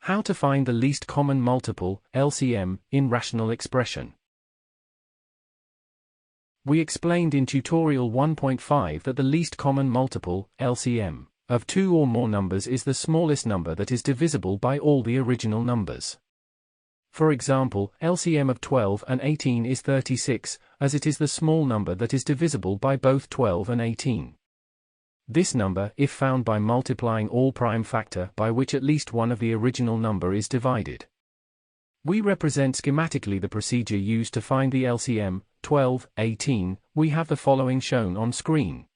How to find the least common multiple, LCM, in rational expression. We explained in tutorial 1.5 that the least common multiple, LCM, of two or more numbers is the smallest number that is divisible by all the original numbers. For example, LCM of 12 and 18 is 36, as it is the small number that is divisible by both 12 and 18. This number, if found by multiplying all prime factor by which at least one of the original number is divided. We represent schematically the procedure used to find the LCM, 12, 18, we have the following shown on screen.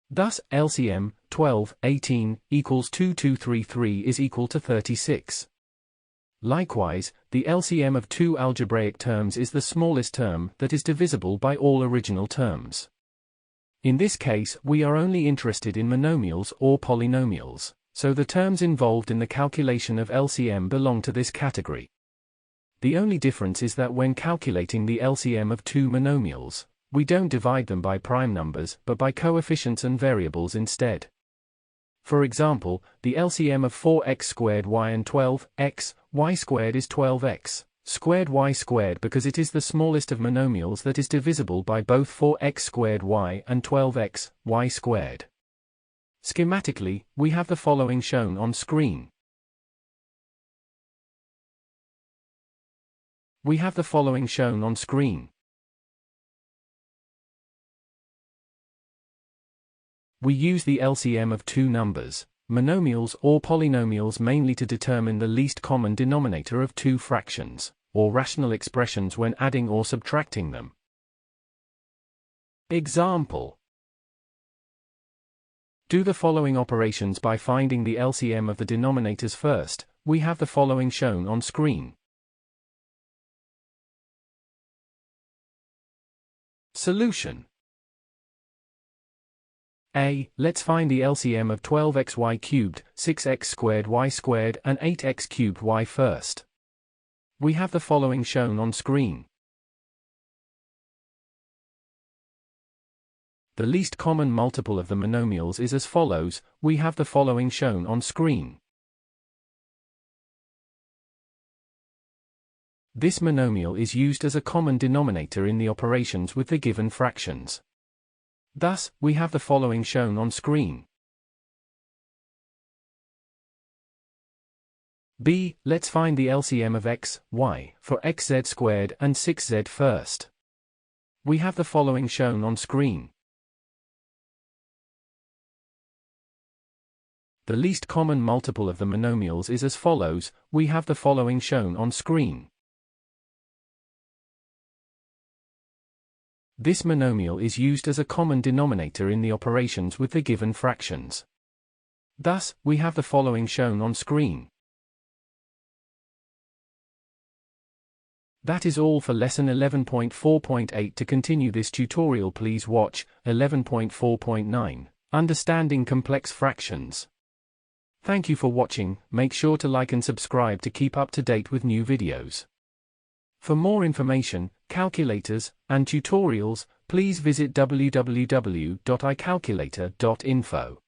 Thus, LCM, 12, 18, equals 2233 is equal to 36. Likewise, the LCM of two algebraic terms is the smallest term that is divisible by all original terms. In this case, we are only interested in monomials or polynomials, so the terms involved in the calculation of LCM belong to this category. The only difference is that when calculating the LCM of two monomials, we don't divide them by prime numbers but by coefficients and variables instead. For example, the LCM of 4x squared y and 12x, y squared is 12x squared y squared because it is the smallest of monomials that is divisible by both 4x squared y and 12x, y squared. Schematically, we have the following shown on screen. We have the following shown on screen. We use the LCM of two numbers, monomials or polynomials, mainly to determine the least common denominator of two fractions, or rational expressions when adding or subtracting them. Example: do the following operations by finding the LCM of the denominators first. We have the following shown on screen. Solution: A. Let's find the LCM of 12xy cubed, 6x squared y squared and 8x cubed y first. We have the following shown on screen. The least common multiple of the monomials is as follows, we have the following shown on screen. This monomial is used as a common denominator in the operations with the given fractions. Thus, we have the following shown on screen. B. Let's find the LCM of x, y, for xz squared and 6z first. We have the following shown on screen. The least common multiple of the monomials is as follows, we have the following shown on screen. This monomial is used as a common denominator in the operations with the given fractions. Thus, we have the following shown on screen. That is all for lesson 11.4.8. To continue this tutorial, please watch 11.4.9, Understanding Complex Fractions. Thank you for watching. Make sure to like and subscribe to keep up to date with new videos. For more information, calculators, and tutorials, please visit www.icalculator.info.